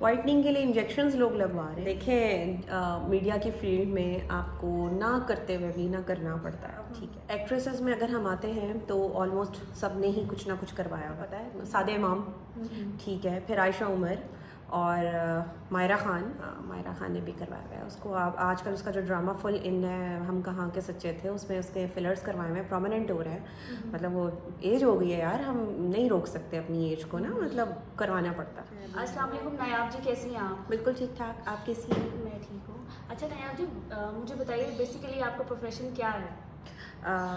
Whitening के लिए injections लोग लगवा रहे हैं। देखें मीडिया की फील्ड में आपको ना करते हुए भी ना करना पड़ता है, ठीक है। एक्ट्रेसेस में अगर हम आते हैं तो ऑलमोस्ट सब ने ही कुछ ना कुछ करवाया होता है। सादे इमाम, ठीक है, फिर आयशा उमर और मायरा खान ने भी करवाया हुआ है उसको। आप आजकल उसका जो ड्रामा फुल इन है, हम कहाँ के सच्चे थे, उसमें उसके फिलर्स करवाए हुए हैं, प्रोमिनेंट हो रहा है। मतलब वो एज हो गई है यार, हम नहीं रोक सकते अपनी एज को ना, मतलब करवाना पड़ता है। अस्सलाम वालेकुम नायाब जी, कैसी हैं आप? बिल्कुल ठीक ठाक, आप कैसी हैं? मैं ठीक हूँ। अच्छा नायाब जी, मुझे बताइए बेसिकली आपका प्रोफेशन क्या है?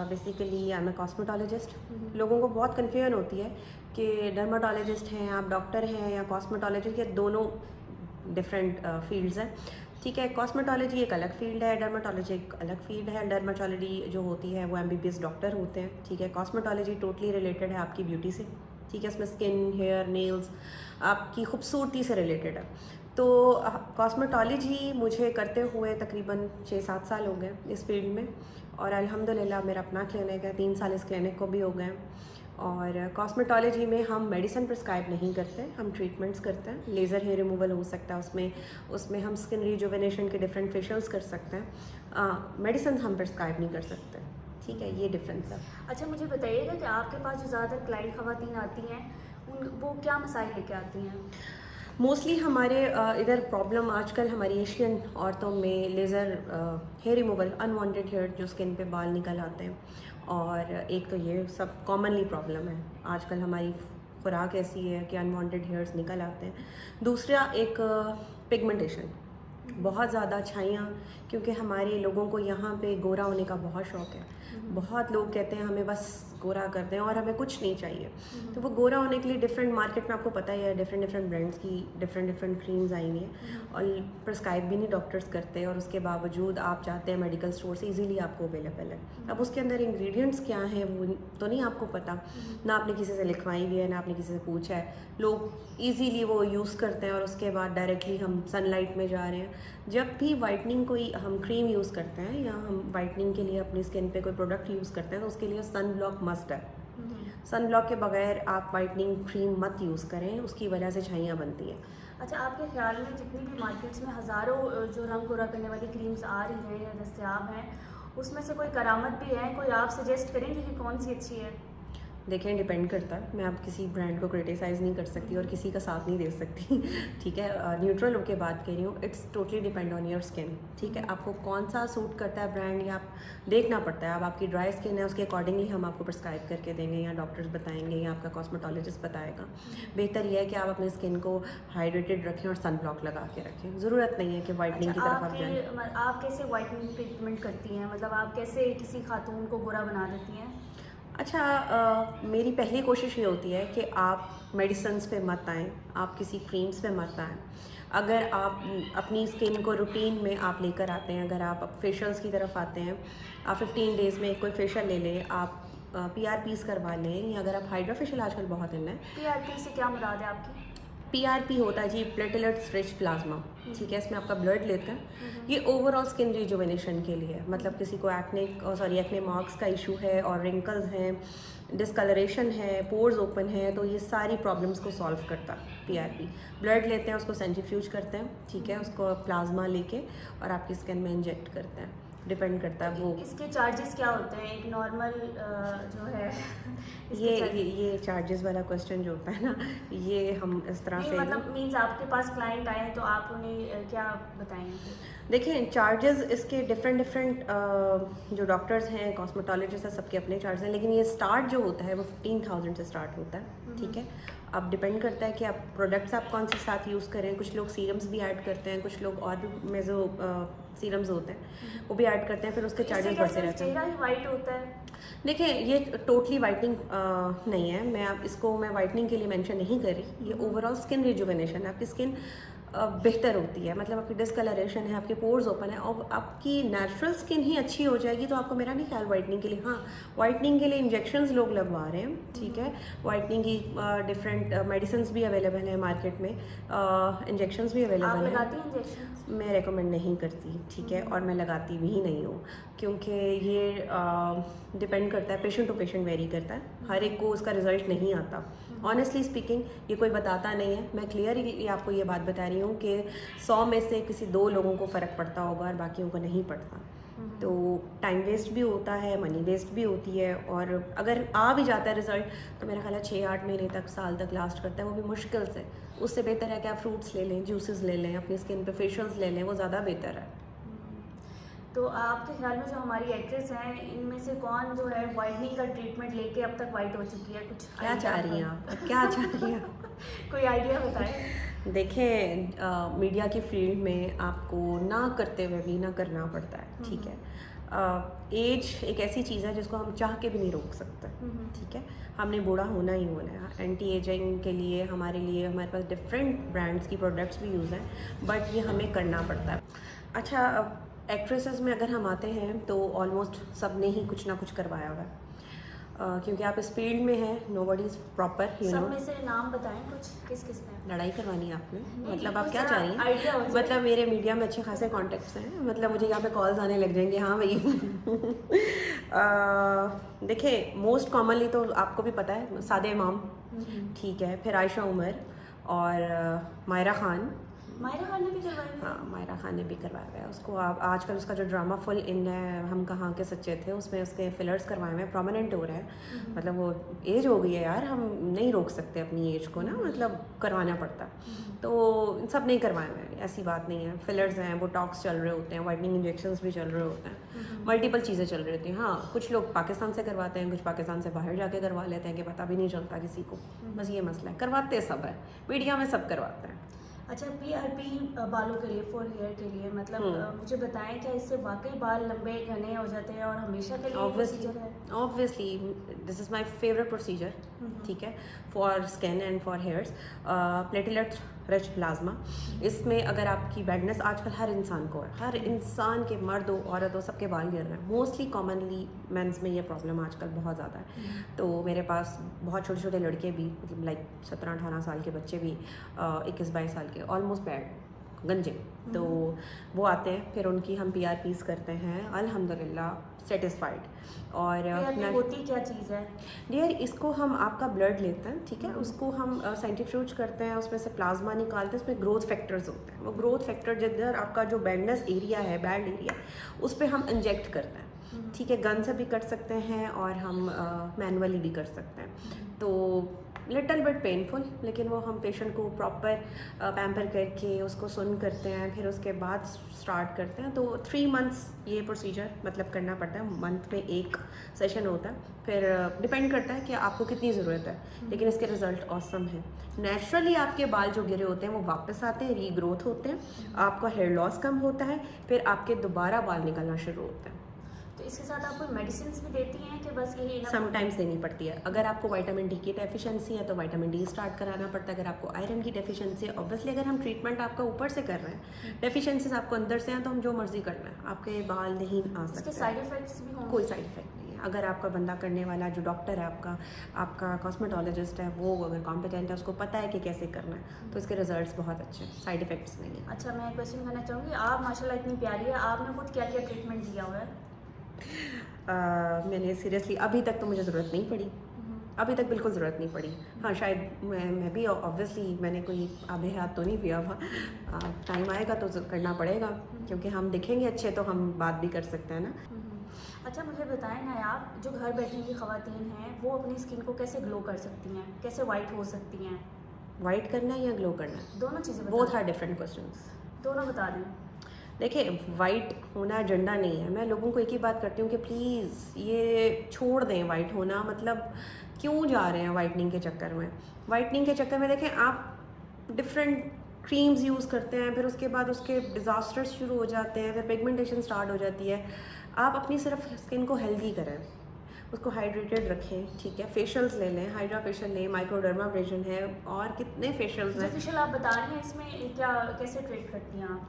Basically I am a cosmetologist. लोगों को बहुत कन्फ्यूजन होती है कि डर्माटोलॉजिस्ट हैं आप, डॉक्टर हैं या कॉस्मेटोलॉजिस्ट, ये दोनों डिफरेंट फील्ड्स हैं, ठीक है। कॉस्मेटोलॉजी एक अलग फील्ड है, डर्माटोलॉजी एक अलग फील्ड है। डर्माटोलॉजी जो होती है वो MBBS डॉक्टर होते हैं, ठीक है। कॉस्मेटोलॉजी टोटली रिलेटेड है आपकी ब्यूटी से, ठीक है। इसमें स्किन, हेयर, नेल्स, आपकी खूबसूरती से रिलेटेड है। तो कॉस्मेटोलॉजी मुझे करते हुए तकरीबन 6-7 साल हो गए इस फील्ड में, और अल्हम्दुलिल्लाह मेरा अपना क्लिनिक है, 3 साल इस क्लिनिक को भी हो गए। और कॉस्मेटोलॉजी में हम मेडिसिन प्रिस्क्राइब नहीं करते, हम ट्रीटमेंट्स करते हैं। लेज़र हेयर रिमूवल हो सकता है उसमें हम स्किन रिजुवेनेशन के डिफरेंट फेशियल्स कर सकते हैं। मेडिसिन हम प्रिस्क्राइब नहीं कर सकते, ठीक है, ये डिफरेंस है। अच्छा मुझे बताइएगा कि आपके पास जो ज़्यादातर क्लाइंट ख़वातीन आती हैं वो क्या मसाइल लेके आती हैं? मोस्टली हमारे इधर प्रॉब्लम आजकल हमारी एशियन औरतों में laser hair removal, unwanted hair जो स्किन पे बाल निकल आते हैं, और एक तो ये सब कॉमनली प्रॉब्लम है आजकल। हमारी खुराक ऐसी है कि अनवांटेड हेयर्स निकल आते हैं। दूसरा एक पिगमेंटेशन, बहुत ज़्यादा छाइयाँ, क्योंकि हमारे लोगों को यहाँ पे गोरा होने का बहुत शौक़ है। बहुत लोग कहते हैं हमें बस गोरा कर दें और हमें कुछ नहीं चाहिए। तो वो गोरा होने के लिए डिफरेंट मार्केट में आपको पता ही है, डिफरेंट ब्रांड्स की डिफरेंट क्रीम्स आई हैं, और प्रिस्क्राइब भी नहीं डॉक्टर्स करते, और उसके बावजूद आप जाते हैं मेडिकल स्टोर से, इजीली आपको अवेलेबल है। अब उसके अंदर इंग्रेडिएंट्स क्या हैं वो तो नहीं आपको पता, ना आपने किसी से लिखवाई भी है, ना आपने किसी से पूछा है। लोग ईजीली वो यूज़ करते हैं, और उसके बाद डायरेक्टली हम सनलाइट में जा रहे हैं। जब भी वाइटनिंग कोई हम क्रीम यूज़ करते हैं या हम वाइटनिंग के लिए अपनी स्किन पे कोई प्रोडक्ट यूज़ करते हैं, तो उसके लिए सन ब्लॉक मस्ट है। सन ब्लॉक के बगैर आप वाइटनिंग क्रीम मत यूज़ करें, उसकी वजह से छाइयाँ बनती हैं। अच्छा आपके ख्याल में जितनी भी मार्केट्स में हज़ारों जो रंग गोरा करने वाली क्रीम्स आ रही हैं या दस्तयाब हैं, उसमें से कोई करामत भी है? कोई आप सजेस्ट करेंगे कि कौन सी अच्छी है? देखें, डिपेंड करता है। मैं अब किसी ब्रांड को क्रिटिसाइज़ नहीं कर सकती और किसी का साथ नहीं दे सकती, ठीक है। न्यूट्रल होकर बात कर रही हूँ। It's totally depend on your skin, ठीक है। आपको कौन सा सूट करता है ब्रांड, या आप देखना पड़ता है। अब आपकी ड्राई स्किन है, उसके अकॉर्डिंगली हम आपको प्रिस्क्राइब करके देंगे, या डॉक्टर्स बताएंगे, या आपका कॉस्मेटोलॉजिस्ट बताएगा। बेहतर यह है कि आप अपनी स्किन को हाइड्रेटेड रखें और सन ब्लॉक लगा के रखें। ज़रूरत नहीं है कि वाइटनिंग की तरफ आप जाएँ। आप कैसे वाइटनिंग ट्रीटमेंट करती हैं? मतलब आप कैसे किसी खातून को गोरा बना देती हैं? अच्छा, मेरी पहली कोशिश ये होती है कि आप मेडिसिन्स पे मत आएँ, आप किसी क्रीम्स पे मत आएँ। अगर आप अपनी स्किन को रूटीन में आप लेकर आते हैं, अगर आप फेशियल्स की तरफ आते हैं, आप 15 डेज़ में कोई फेशियल ले लें, आप PRPs करवा लें, या अगर आप हाइड्रा फेशियल आजकल बहुत इन है। PRP से क्या मुराद है आपकी? PRP होता है जी प्लेटलेट्स रिच प्लाज्मा, ठीक है। इसमें आपका ब्लड लेते हैं। ये ओवरऑल स्किन रिजुवेनेशन के लिए, मतलब किसी को एक्ने मार्क्स का इशू है, और रिंकल्स हैं, डिस्कलरेशन है, पोर्स ओपन है, तो ये सारी प्रॉब्लम्स को सॉल्व करता है PRP। ब्लड लेते हैं, उसको सेंट्रीफ्यूज करते हैं, ठीक है, उसको प्लाज्मा लेके और आपकी स्किन में इंजेक्ट करते हैं। डिपेंड करता है वो। इसके चार्जेस क्या होते हैं? एक नॉर्मल जो है ये चार्जेस वाला क्वेश्चन जो होता है ना, ये हम इस तरह से मतलब मीन्स आपके पास क्लाइंट आए तो आप उन्हें क्या बताएंगे? देखें, चार्जेस इसके डिफरेंट जो डॉक्टर्स हैं, कॉस्मेटोलॉजिस्ट हैं, सबके अपने चार्ज हैं, लेकिन ये स्टार्ट जो होता है वो 15,000 से स्टार्ट होता है, ठीक है। अब डिपेंड करता है कि आप प्रोडक्ट्स आप कौन से साथ यूज़ करें। कुछ लोग सीरम्स भी ऐड करते हैं, कुछ लोग और भी मेजो सीरम्स होते हैं वो भी ऐड करते हैं, फिर उसके चार्जेस बढ़ते रहते हैं। चेहरा ही वाइट होता है? देखें, ये टोटली वाइटनिंग नहीं है। मैं वाइटनिंग के लिए मेंशन नहीं कर रही। ये ओवरऑल स्किन रिजुवेनेशन है। आपकी स्किन बेहतर होती है, मतलब आपकी डिस्कलरेशन है, आपके पोर्स ओपन है, और आपकी नेचुरल स्किन ही अच्छी हो जाएगी। तो आपको मेरा नहीं ख्याल वाइटनिंग के लिए, हाँ वाइटनिंग के लिए इंजेक्शंस लोग लगवा रहे हैं, ठीक है। वाइटनिंग की डिफरेंट मेडिसिन्स भी अवेलेबल है मार्केट में, इंजेक्शंस भी अवेलेबल है। लगाती हैं इंजेक्शंस? मैं रेकमेंड नहीं करती, ठीक है, और मैं लगाती भी नहीं हूँ, क्योंकि ये डिपेंड करता है, पेशेंट टू पेशेंट वेरी करता है, हर एक को उसका रिजल्ट नहीं आता। ऑनेस्टली स्पीकिंग ये कोई बताता नहीं है, मैं क्लियरली आपको ये बात बता रही हूँ कि 100 में से किसी 2 लोगों को फ़र्क पड़ता होगा और बाकियों को नहीं पड़ता। तो टाइम वेस्ट भी होता है, मनी वेस्ट भी होती है, और अगर आ भी जाता है रिज़ल्ट तो मेरा ख्याल है 6-8 महीने तक, साल तक लास्ट करता है, वो भी मुश्किल से। उससे बेहतर है कि आप फ्रूट्स ले लें, जूसेस ले लें, अपनी स्किन पे फेशियल्स ले लें, वो ज़्यादा बेहतर है। तो आपके ख्याल में जो हमारी एक्ट्रेस हैं, इनमें से कौन जो है वाइटनिंग का ट्रीटमेंट लेके अब तक वाइट हो चुकी है? कुछ क्या चाह रही हैं आप, क्या चाह रही हैं? कोई आइडिया बताएं। देखें, मीडिया की फील्ड में आपको ना करते हुए भी ना करना पड़ता है, ठीक है। एज एक ऐसी चीज़ है जिसको हम चाह के भी नहीं रोक सकते, ठीक है। हमने बूढ़ा होना ही होना है। एंटी एजिंग के लिए हमारे पास डिफरेंट ब्रांड्स की प्रोडक्ट्स भी यूज़ हैं, बट ये हमें करना पड़ता है। अच्छा, एक्ट्रेसेस में अगर हम आते हैं तो ऑलमोस्ट सब ने ही कुछ ना कुछ करवाया हुआ है, क्योंकि आप इस फील्ड में हैं, nobody is proper, you know. सब में से नाम बताएं कुछ, किस किस ने? लड़ाई करवानी है आपने? नहीं, मतलब आप कुछ क्या चाह रही आइडिया हो हैं? जाए। मतलब मेरे मीडिया में अच्छे खासे कॉन्टेक्ट्स हैं, मतलब मुझे यहाँ पे कॉल्स आने लग जाएंगे, हाँ भाई। देखिए, मोस्ट कॉमनली तो आपको भी पता है, सादे इमाम, ठीक है, फिर आयशा उमर और मायरा खान। मायरा खान ने भी करवाई है? हाँ, मायरा खान ने भी करवाया हुआ है उसको। आप आजकल उसका जो ड्रामा फुल इन है, हम कहाँ के सच्चे थे, उसमें उसके फिलर्स करवाए हुए हैं, प्रोमिनेंट हो रहा है। मतलब वो एज हो गई है यार, हम नहीं रोक सकते अपनी एज को ना, मतलब करवाना पड़ता है। तो सब नहीं करवाए हुए हैं, ऐसी बात नहीं है। फिलर्स हैं, बोटॉक्स चल रहे होते हैं, वाइटनिंग इंजेक्शंस भी चल रहे होते हैं, मल्टीपल चीज़ें चल रही होती हैं। हाँ, कुछ लोग पाकिस्तान से करवाते हैं, कुछ पाकिस्तान से बाहर जाके करवा लेते हैं कि पता भी नहीं चलता किसी को, बस ये मसला है। करवाते सब है, मीडिया में सब करवाते हैं। अच्छा, PRP बालों के लिए, फॉर हेयर के लिए, मतलब मुझे बताएं क्या इससे वाकई बाल लंबे घने हो जाते हैं और हमेशा के लिए प्रोसीजर है? Obviously this is my favourite procedure, ठीक है, for skin and for hairs. Platelet rich plasma, इसमें अगर आपकी बैडनेस, आजकल हर इंसान को है, हर इंसान के, मर्द हो औरत हो, सबके बाल गिर रहे हैं। मोस्टली कॉमनली मेंस में ये प्रॉब्लम आजकल बहुत ज़्यादा है। तो मेरे पास बहुत छोटे छोटे लड़के भी, मतलब लाइक 17-18 साल के बच्चे भी, 21-22 साल के, ऑलमोस्ट बैड गंजे, तो वो आते हैं, फिर उनकी हम PRPs करते हैं, अल्हम्दुलिल्लाह सेटिस्फाइड। और PRP होती क्या चीज़ है? डियर, इसको हम आपका ब्लड लेते हैं, ठीक है, उसको हम सेंट्रीफ्यूज करते हैं, उसमें से प्लाज्मा निकालते हैं, उसमें ग्रोथ फैक्टर्स होते हैं। वो ग्रोथ फैक्टर जिधर आपका जो बैडनेस एरिया है, बैड एरिया, उस पर हम इंजेक्ट करते हैं, ठीक है। गन से भी कर सकते हैं और हम मैनुअली भी कर सकते हैं। तो लिटल बिट पेनफुल, लेकिन वो हम पेशेंट को प्रॉपर पैम्पर करके उसको सुन करते हैं, फिर उसके बाद स्टार्ट करते हैं। तो 3 मंथ्स ये प्रोसीजर मतलब करना पड़ता है, मंथ में एक सेशन होता है, फिर डिपेंड करता है कि आपको कितनी ज़रूरत है, लेकिन इसके रिज़ल्ट ऑसम है। नेचुरली आपके बाल जो गिरे होते हैं वो वापस आते हैं, रीग्रोथ होते हैं, आपका हेयर लॉस कम होता है, फिर आपके दोबारा बाल निकलना शुरू होते हैं। तो इसके साथ आप कोई मेडिसिन भी देती हैं कि बस यही? समटाइम्स देनी पड़ती है। अगर आपको विटामिन डी की डेफिशिएंसी है तो विटामिन डी स्टार्ट कराना पड़ता है। अगर आपको आयरन की डेफिशिएंसी है, ऑब्वियसली अगर हम ट्रीटमेंट आपका ऊपर से कर रहे हैं, डेफिशिएंसीज आपको अंदर से हैं, तो हम जो मर्जी करना है, आपके बाल नहीं आ सकते। इसके साइड इफेक्ट्स भी होंगे? कोई साइड इफेक्ट नहीं है। अगर आपका बंदा करने वाला जो डॉक्टर है, आपका कॉस्मेटोलॉजिस्ट है, वो अगर कॉम्पिटेंट है, उसको पता है कि कैसे करना है, तो इसके रिजल्ट्स बहुत अच्छे हैं, साइड इफेक्ट्स नहीं है। अच्छा, मैं क्वेश्चन करना चाहूँगी, आप माशाल्लाह इतनी प्यारी है, आपने खुद क्या क्या ट्रीटमेंट दिया हुआ है? मैंने सीरियसली अभी तक तो मुझे ज़रूरत नहीं पड़ी, अभी तक बिल्कुल ज़रूरत नहीं पड़ी। हाँ, शायद मैं भी ऑब्वियसली मैंने कोई आबे हयात तो नहीं पिया हुआ, टाइम आएगा तो करना पड़ेगा, क्योंकि हम दिखेंगे अच्छे तो हम बात भी कर सकते हैं ना। अच्छा, मुझे बताएं ना आप, जो घर बैठी हुई ख़वातीन हैं, वो अपनी स्किन को कैसे ग्लो कर सकती हैं, कैसे वाइट हो सकती हैं? वाइट करना है या ग्लो करना है, दोनों चीज़ें बोथ आर डिफरेंट क्वेश्चंस। दोनों बता दें। देखिए, वाइट होना एजेंडा नहीं है। मैं लोगों को एक ही बात करती हूँ कि प्लीज़ ये छोड़ दें वाइट होना, मतलब क्यों जा रहे हैं वाइटनिंग के चक्कर में। वाइटनिंग के चक्कर में देखें, आप डिफरेंट क्रीम्स यूज़ करते हैं, फिर उसके बाद उसके डिज़ास्टर्स शुरू हो जाते हैं, फिर पिगमेंटेशन स्टार्ट हो जाती है। आप अपनी सिर्फ स्किन को हेल्दी करें, उसको हाइड्रेटेड रखें, ठीक है। फेशियल्स ले लें, हाइड्रा फेशियल लें, माइक्रोडर्माब्रेशन है, और कितने फेशियल्स हैं। फेशियल आप बता रही हैं, इसमें क्या कैसे ट्रीट करती हैं आप?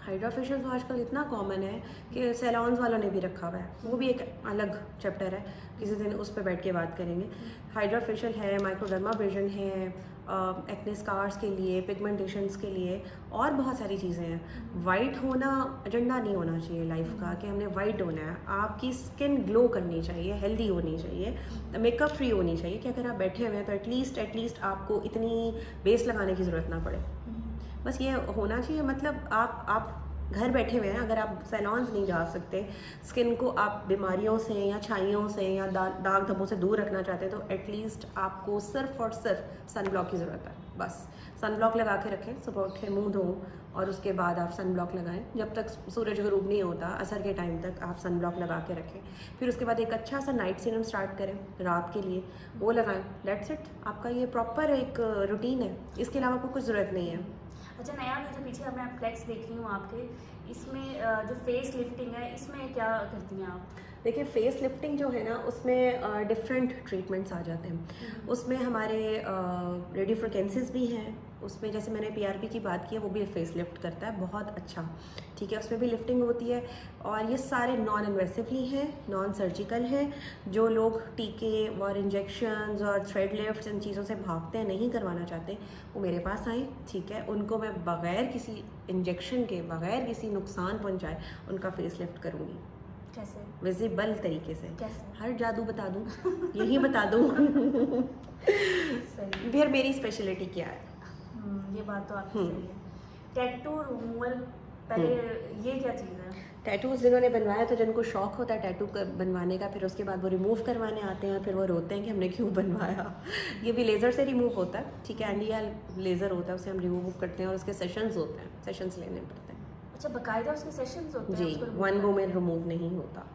हाइड्रा फेशियल तो आजकल इतना कॉमन है कि सैलॉन्स वालों ने भी रखा हुआ है, वो भी एक अलग चैप्टर है, किसी दिन उस पर बैठ के बात करेंगे। हाइड्रा फेशियल है, माइक्रोडर्माब्रेशन है, एक्ने स्कार्स के लिए, पिगमेंटेशंस के लिए, और बहुत सारी चीज़ें हैं। वाइट होना एजेंडा नहीं होना चाहिए लाइफ का कि हमने वाइट होना है। आपकी स्किन ग्लो करनी चाहिए, हेल्दी होनी चाहिए, मेकअप फ्री होनी चाहिए कि अगर आप बैठे हुए हैं तो एटलीस्ट आपको इतनी बेस लगाने की ज़रूरत ना पड़े। बस ये होना चाहिए। मतलब आप घर बैठे हुए हैं, अगर आप सैलॉन्स नहीं जा सकते, स्किन को आप बीमारियों से या छाइयों से या दाग धब्बों से दूर रखना चाहते हैं, तो एटलीस्ट आपको सिर्फ और सिर्फ सन ब्लॉक की ज़रूरत है। बस सन ब्लॉक लगा के रखें, सुबह उठे मुंह धो और उसके बाद आप सन ब्लॉक लगाएं। जब तक सूरज गरूब नहीं होता, असर के टाइम तक आप सन ब्लॉक लगा के रखें। फिर उसके बाद एक अच्छा सा नाइट सीरम स्टार्ट करें रात के लिए, वो लगाएं। That's it. आपका ये प्रॉपर एक रूटीन है, इसके अलावा आपको कुछ ज़रूरत नहीं है। अच्छा नया, मैं जो पीछे मैं फ्लेक्स देख रही हूँ आपके, इसमें जो फेस लिफ्टिंग है इसमें क्या करती हैं आप? देखिए, फेस लिफ्टिंग जो है ना, उसमें डिफरेंट ट्रीटमेंट्स आ जाते हैं। उसमें हमारे रेडियो फ्रिक्वेंसीज भी हैं। उसमें जैसे मैंने पीआरपी की बात की है, वो भी फेस लिफ्ट करता है बहुत अच्छा, ठीक है। उसमें भी लिफ्टिंग होती है, और ये सारे नॉन इन्वेसिवली हैं, नॉन सर्जिकल हैं। जो लोग टीके और इंजेक्शंस और थ्रेड लिफ्ट्स इन चीज़ों से भागते हैं, नहीं करवाना चाहते, वो मेरे पास आए, ठीक है। उनको मैं बग़ैर किसी इंजेक्शन के, बग़ैर किसी नुकसान पहुँचाए उनका फेस लिफ्ट करूँगी। कैसे? विजिबल तरीके से। कैसे? हर जादू बता दूँ, यही बता दूँ। सही। फिर मेरी स्पेशलिटी क्या है? ये बात तो आपकी सही है। टैटू रिमूवल, पहले ये क्या चीज़ है? टैटूज़ जिन्होंने बनवाया, तो जिनको शौक होता है टैटू बनवाने का, फिर उसके बाद वो रिमूव करवाने आते हैं, फिर वो रोते हैं कि हमने क्यों बनवाया। ये भी लेज़र से रिमूव होता है, ठीक है। एंडिया लेज़र होता है, उसे हम रिमूव करते हैं, और उसके सेशंस होते हैं, सेशंस लेने पड़ते हैं। अच्छा, बकायदा उसके सेशंस होते हैं? जी, वन गो में रिमूव नहीं होता।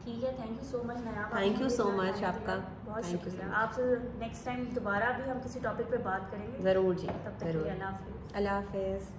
ठीक है, thank you so much नयाब। Thank you so much आपका, बहुत थैंक यू शुक्रिया। आपसे नेक्स्ट टाइम दोबारा भी हम किसी टॉपिक पे बात करेंगे। ज़रूर जी, तब तक के लिए ज़रूर। अल्लाह हाफिज़। अल्लाह हाफिज़।